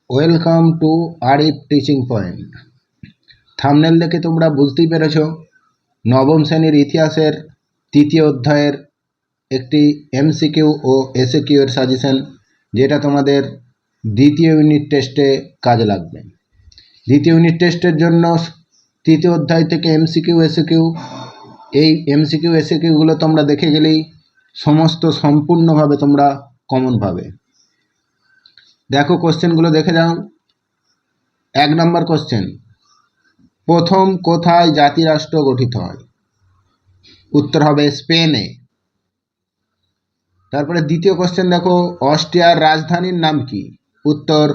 Welcome to Arif teaching point. Thumbnail দেখে তোমরা বুঝতেই পেরেছ নবম শ্রেণীর ইতিহাসের তৃতীয় অধ্যায়ের একটি এমসিকিউ ও এসএকিউ এর সাজেশন, যেটা তোমাদের দ্বিতীয় ইউনিট টেস্টে কাজে লাগবে। দ্বিতীয় ইউনিট টেস্টের জন্য তৃতীয় অধ্যায় থেকে এমসিকিউ এসএকিউ, এই এমসিকিউ এসএকিউগুলো তোমরা দেখে গেলেই সমস্ত সম্পূর্ণভাবে তোমরা কমন পাবে। দেখো কোশ্চেনগুলো দেখে যাও। 1 নম্বর কোশ্চেন, প্রথম কোথায় জাতিরাষ্ট্র গঠিত হয়? উত্তর হবে স্পেনে। তারপরে দ্বিতীয় কোশ্চেন দেখো, অস্ট্রিয়ার রাজধানীর নাম কি? উত্তর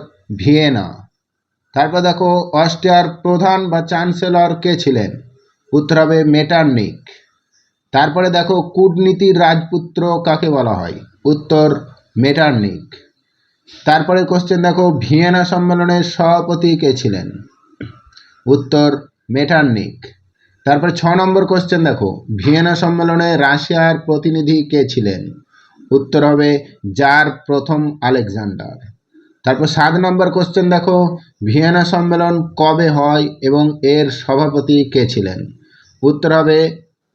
ভিয়েনা। তারপর দেখো, অস্ট্রিয়ার প্রধান বা চ্যান্সেলর কে ছিলেন? উত্তর হবে মেটারনিখ। তারপরে দেখো, কূটনীতির রাজপুত্র কাকে বলা হয়? উত্তর মেটারনিখ। তারপরে কোশ্চেন দেখো, ভিয়েনা সম্মেলনের সভাপতি কে ছিলেন? উত্তর মেটারনিখ। তারপরে 6 নম্বর কোশ্চেন দেখো, ভিয়েনা সম্মেলনে রাশিয়ার প্রতিনিধি কে ছিলেন? উত্তর হবে জার প্রথম আলেকজান্ডার। তারপর 7 নম্বর কোশ্চেন দেখো, ভিয়েনা সম্মেলন কবে হয় এবং এর সভাপতি কে ছিলেন? উত্তর হবে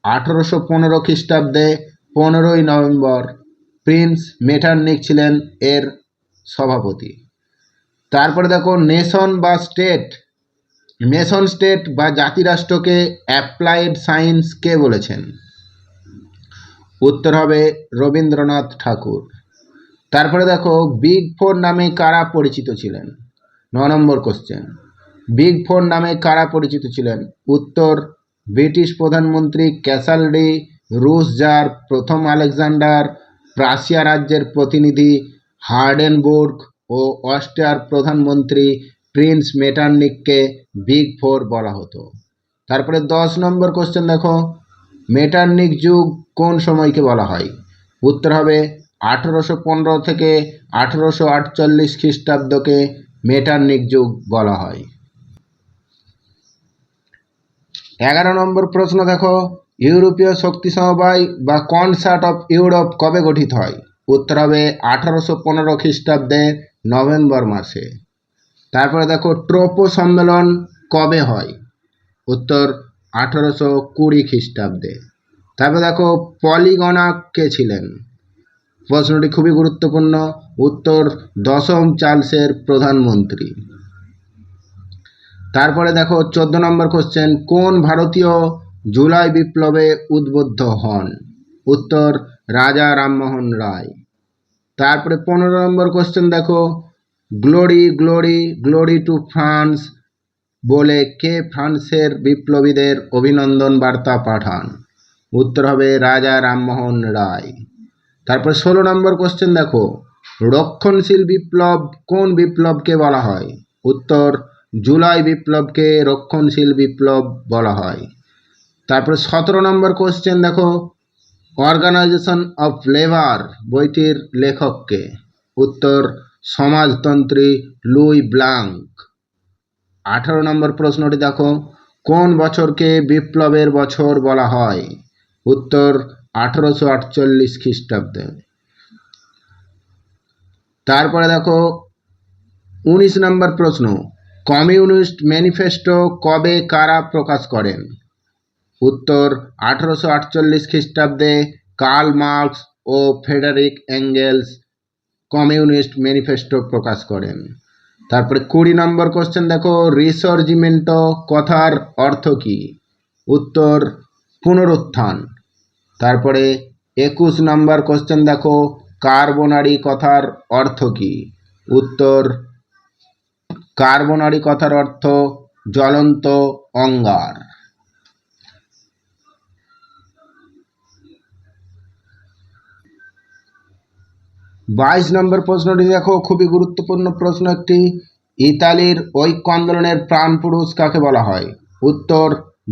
1815 খ্রিস্টাব্দে 15ই নভেম্বর। প্রিন্স মেটারনিখ ছিলেন এর সভাপতি। তারপরে দেখো, নেশন স্টেট বা জাতিরাষ্ট্রকে অ্যাপ্লাইড সায়েন্স কে বলেছেন? উত্তর হবে রবীন্দ্রনাথ ঠাকুর। তারপরে দেখো, বিগ ফোর নামে কারা পরিচিত ছিলেন? 9 নম্বর কোশ্চেন, বিগ ফোর নামে কারা পরিচিত ছিলেন? উত্তর ব্রিটিশ প্রধানমন্ত্রী ক্যাসালডি, রুশ জার প্রথম আলেকজান্ডার, প্রাশিয়া রাজ্যের প্রতিনিধি হার্ডেনবুর্গ ও অস্ট্রিয়ার প্রধানমন্ত্রী প্রিন্স মেটারনিখকে বিগ ফোর বলা হতো। তারপরে 10 নম্বর কোশ্চেন দেখো, মেটারনিখ যুগ কোন সময়কে বলা হয়? উত্তর হবে 1815 থেকে 1848 খ্রিস্টাব্দকে মেটারনিখ যুগ বলা হয়। 11 নম্বর প্রশ্ন দেখো, ইউরোপীয় শক্তি সমবায় বা কনসার্ট অফ ইউরোপ কবে গঠিত হয়? উত্তর হবে 1815 খ্রিস্টাব্দে নভেম্বর মাসে। তারপরে দেখো, ট্রোপো সম্মেলন কবে হয়? উত্তর 1820 খ্রিস্টাব্দে। তারপরে দেখো, পলিগনাক কে ছিলেন? প্রশ্নটি খুবই গুরুত্বপূর্ণ। উত্তর দশম চার্লসের প্রধানমন্ত্রী। তারপরে দেখো 14 নম্বর কোশ্চেন, কোন ভারতীয় জুলাই বিপ্লবে উদ্বুদ্ধ হন? উত্তর রাজা রামমোহন রায়। তারপরে 15 নম্বর কোশ্চেন দেখো, glory glory glory two France বলে কে ফ্রান্সের বিপ্লবীদের অভিনন্দন বার্তা পাঠান? উত্তর হবে রাজা রামমোহন রায়। তারপর 16 নম্বর কোশ্চেন দেখো, রক্ষণশীল বিপ্লব কোন বিপ্লবকে বলা হয়? উত্তর জুলাই বিপ্লবকে রক্ষণশীল বিপ্লব বলা হয়। তারপর 17 নম্বর কোশ্চেন দেখো, অর্গানাইজেশন অফ লেবার বইটির লেখককে? উত্তর সমাজতন্ত্রী লুই ব্লাঙ্ক। 18 নম্বর প্রশ্নটি দেখো, কোন বছরকে বিপ্লবের বছর বলা হয়? উত্তর 1848 খ্রিস্টাব্দে। তারপরে দেখো 19 নম্বর প্রশ্ন, কমিউনিস্ট ম্যানিফেস্টো কবে কারা প্রকাশ করেন? উত্তর 1848 খ্রিস্টাব্দে কার্ল মার্কস ও ফ্রেডারিক এঙ্গেলস কমিউনিস্ট ম্যানিফেস্টো প্রকাশ করেন। তারপরে 20 নম্বর কোশ্চেন দেখো, রিসর্জিমেন্টো কথার অর্থ কি? উত্তর পুনরুত্থান। তারপরে 21 নম্বর কোশ্চেন দেখো, কার্বোনারি কথার অর্থ কি? উত্তর কার্বোনারি কথার অর্থ জ্বলন্ত অঙ্গার। বাইশ নম্বর প্রশ্নটি দেখো, খুবই গুরুত্বপূর্ণ প্রশ্ন একটি, ইতালির ঐক্য আন্দোলনের প্রাণ পুরুষ কাকে বলা হয়? উত্তর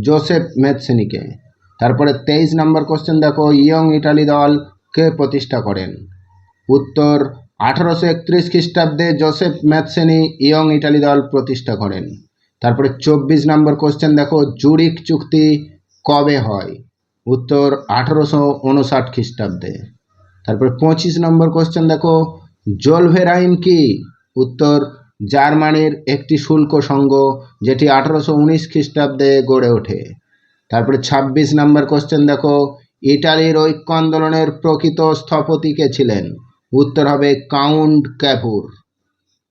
জোসেফ ম্যাৎসোনিকে। তারপরে 23 নম্বর কোশ্চেন দেখো, ইয়ং ইটালি দল কে প্রতিষ্ঠা করেন? উত্তর 1831 খ্রিস্টাব্দে জোসেফ ম্যাৎসোনি ইয়ং ইটালি দল প্রতিষ্ঠা করেন। তারপরে 24 নম্বর কোশ্চেন দেখো, জুরিখ চুক্তি কবে হয়? উত্তর 1859 খ্রিস্টাব্দে। তারপরে 25 নম্বর কোশ্চেন দেখো, জোলভেরাইন কি? উত্তর জার্মানির একটি শুল্ক সংঘ, যেটি 1819 খ্রিস্টাব্দে গড়ে ওঠে। তারপরে 26 নম্বর কোশ্চেন দেখো, ইটালির ঐক্য আন্দোলনের প্রকৃত স্থপতি কে ছিলেন? উত্তর হবে কাউন্ট ক্যাপুর।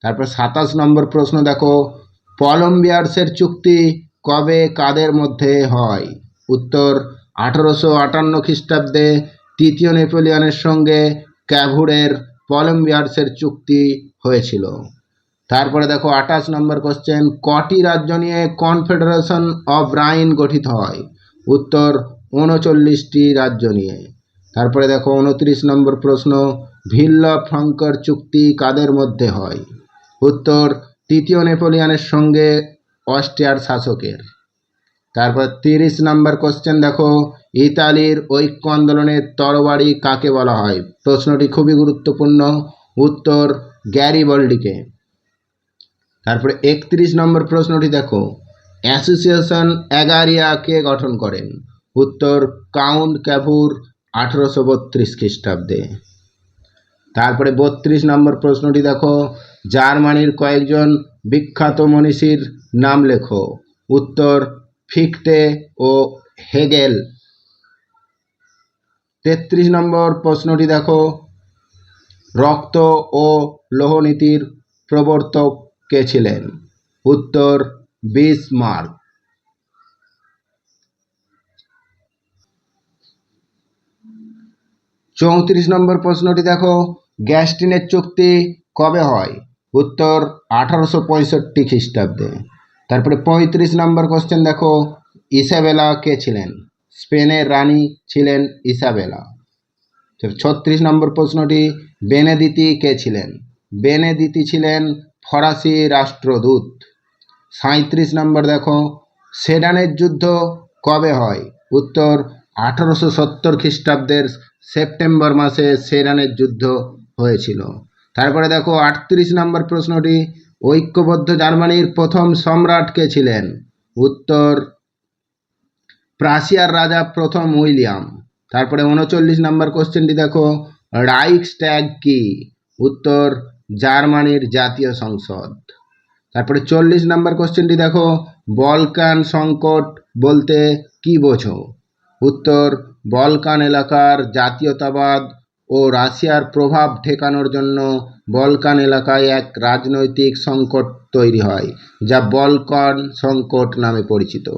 তারপর 27 নম্বর প্রশ্ন দেখো, পলম্বিয়ার্সের চুক্তি কবে কাদের মধ্যে হয়? উত্তর 1858 খ্রিস্টাব্দে তৃতীয় নেপোলিয়নের সঙ্গে ক্যাভুরের পলম্বিয়ার্সের চুক্তি হয়েছিল। তারপরে দেখো 28 নম্বর কোশ্চেন, কটি রাজ্য নিয়ে কনফেডারেশন অফ রাইন গঠিত হয়? উত্তর 39টি রাজ্য নিয়ে। তারপরে দেখো 29 নম্বর প্রশ্ন, ভিল্লা ফ্রাঙ্কার চুক্তি কাদের মধ্যে হয়? উত্তর তৃতীয় নেপোলিয়নের সঙ্গে অস্ট্রিয়ার শাসকের। তারপর 30 নম্বর কোশ্চেন দেখো, ইতালির ঐক্য আন্দোলনের তরবারি কাকে বলা হয়? প্রশ্নটি খুবই গুরুত্বপূর্ণ। উত্তর গ্যারিবল্ডিকে। তারপরে 31 নম্বর প্রশ্নটি দেখো, অ্যাসোসিয়েশন এগারিয়া কে গঠন করেন? উত্তর কাউন্ট ক্যাপুর 1832 খ্রিস্টাব্দে। তারপরে 32 নম্বর প্রশ্নটি দেখো, জার্মানির কয়েকজন বিখ্যাত মনীষীর নাম লেখো। উত্তর ফিখতে ও হেগেল। 33 নম্বর প্রশ্নটি দেখো, রক্ত ও লৌহনীতির প্রবর্তক কে ছিলেন? উত্তর বিসমার্ক। 34 নম্বর প্রশ্নটি দেখো, গ্যাস্টিনের চুক্তি কবে হয়? উত্তর 1865 খ্রিস্টাব্দে। তারপরে 35 নম্বর কোশ্চেন দেখো, ইসাবেলা কে ছিলেন? স্পেনের রানী ছিলেন ইসাবেলা। 36 নম্বর প্রশ্নটি, বেনেদিতি কে ছিলেন? বেনেদিতি ছিলেন ফরাসি রাষ্ট্রদূত। 37 নম্বর দেখো, সেডানের যুদ্ধ কবে হয়? উত্তর 1870 খ্রিস্টাব্দের সেপ্টেম্বর মাসে সেডানের যুদ্ধ হয়েছিল। তারপরে দেখো 38 নম্বর প্রশ্নটি, ঐক্যবদ্ধ জার্মানির প্রথম সম্রাট কে ছিলেন? উত্তর প্রাশিয়ার রাজা প্রথম উইলিয়াম। তারপরে 39 নম্বর কোশ্চেনটি দেখো, রাইখস্ট্যাগ কি? উত্তর জার্মানির জাতীয় সংসদ। তারপরে 40 নম্বর কোশ্চেনটি দেখো, বলকান সংকট বলতে কি বোঝো? উত্তর বলকান এলাকার জাতীয়তাবাদ ও রাশিয়ার প্রভাব ঠেকানোর জন্য বলকান এলাকায় এক রাজনৈতিক সংকট তৈরি হয়, যা বলকান সংকট নামে পরিচিত।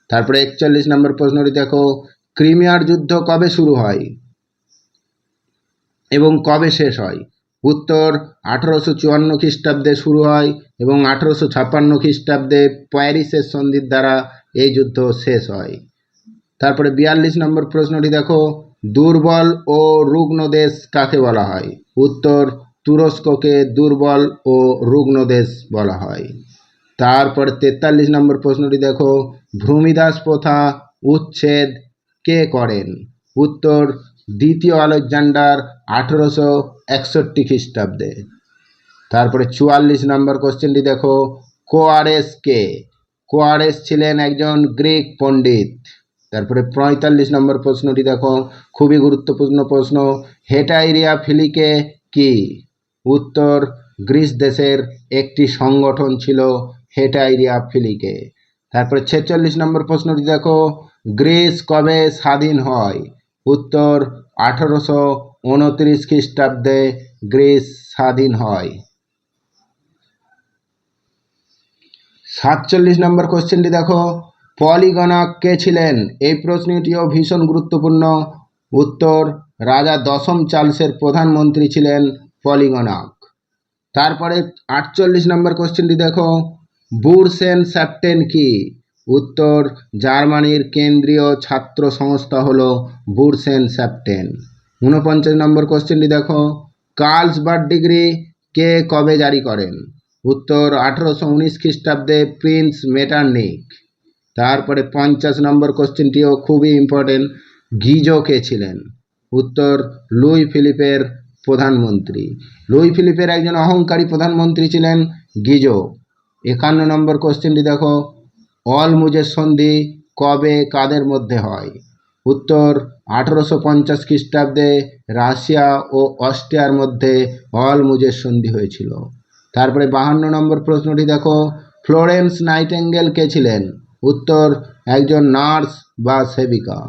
তারপরে 41 নম্বর প্রশ্নটি দেখো, ক্রিমিয়ার যুদ্ধ কবে শুরু হয় এবং কবে শেষ হয়? উত্তর 1854 খ্রিস্টাব্দে শুরু হয় এবং 1856 খ্রিস্টাব্দে প্যারিসের সন্ধির দ্বারা এই যুদ্ধ শেষ হয়। তারপরে 42 নম্বর প্রশ্নটি দেখো, দুর্বল ও রুগ্ন দেশ কাকে বলা হয়? উত্তর তুরস্ককে দুর্বল ও রুগ্ন দেশ বলা হয়। তারপর 43 নম্বর প্রশ্নটি দেখো, ভূমিদাস প্রথা উচ্ছেদ কে করেন? উত্তর দ্বিতীয় আলেকজান্ডার 1861 খ্রিস্টাব্দে। তারপরে 44 নম্বর কোশ্চেনটি দেখো, কোয়ারেস কে? কোয়ারেস ছিলেন একজন গ্রিক পণ্ডিত। তারপরে 45 নম্বর প্রশ্নটি দেখো, খুবই গুরুত্বপূর্ণ প্রশ্ন, হেটাইরিয়া ফিলিকে কি? উত্তর গ্রিস দেশের একটি সংগঠন ছিল হেটাইরিয়া ফিলিকে। তারপরে 46 নম্বর প্রশ্নটি দেখো, গ্রিস কবে স্বাধীন হয়? উত্তর 1829 খ্রিস্টাব্দে গ্রিস স্বাধীন হয়। 47 নম্বর কোশ্চেনটি দেখো, পলিগণক কে ছিলেন? এই প্রশ্নটিও ভীষণ গুরুত্বপূর্ণ। উত্তর রাজা দশম চার্লসের প্রধানমন্ত্রী ছিলেন পলিগণক। তারপরে 48 নম্বর কোশ্চেনটি দেখো, বুরসেন স্যাপটেন কি? উত্তর জার্মানির কেন্দ্রীয় ছাত্র সংস্থা হলো বুরসেন স্যাপটেন। 49 নম্বর কোশ্চেনটি দেখো, কার্লসবার্গ ডিগ্রি কে কবে জারি করেন? উত্তর 1819 খ্রিস্টাব্দে প্রিন্স মেটারনিখ। তারপরে 50 নম্বর কোশ্চেনটিও খুবই ইম্পর্টেন্ট, গিজো কে ছিলেন? উত্তর লুই ফিলিপের প্রধানমন্ত্রী। লুই ফিলিপের একজন অহংকারী প্রধানমন্ত্রী ছিলেন গিজো। 51 নম্বর কোশ্চেনটি দেখো, অলমুজের সন্ধি কবে কাদের মধ্যে হয়? উত্তর 1850 খ্রিস্টাব্দে রাশিয়া ও অস্ট্রিয়ার মধ্যে অলমুজের সন্ধি হয়েছিল। তারপরে 52 নম্বর প্রশ্নটি দেখো, ফ্লোরেন্স নাইটেঙ্গেল কে ছিলেন? উত্তর, একজন নার্স বা সেবিকা।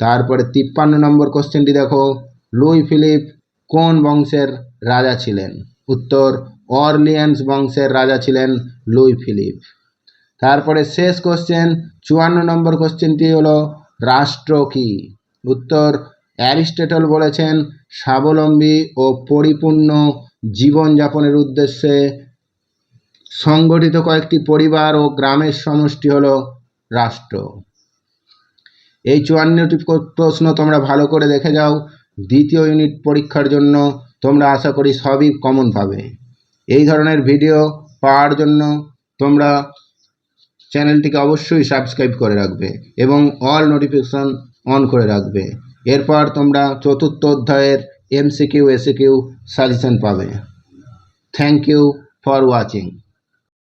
তারপরে 53 নম্বর কোশ্চেনটি দেখো, লুই ফিলিপ কোন বংশের রাজা ছিলেন? উত্তর, অরলিয়ান্স বংশের রাজা ছিলেন লুই ফিলিপ। তারপরে শেষ কোশ্চেন 54 নম্বর কোশ্চেনটি হলো, রাষ্ট্র কি? উত্তর, অ্যারিস্টটল বলেছেন স্বাবলম্বী ও পরিপূর্ণ জীবনযাপনের উদ্দেশ্যে সংগঠিত কয়েকটি পরিবার ও গ্রামের সমষ্টি হলো রাষ্ট্র। এই 54টি প্রশ্ন তোমরা ভালো করে দেখে যাও। দ্বিতীয় ইউনিট পরীক্ষার জন্য তোমরা আশা করি সবই কমন পাবে। এই ধরনের ভিডিও পাওয়ার জন্য তোমরা চ্যানেলটিকে অবশ্যই সাবস্ক্রাইব করে রাখবে এবং অল নোটিফিকেশন অন করে রাখবে। এরপর তোমরা চতুর্থ অধ্যায়ের MCQ SCQ সাজেশন পাবে। Thank you for watching.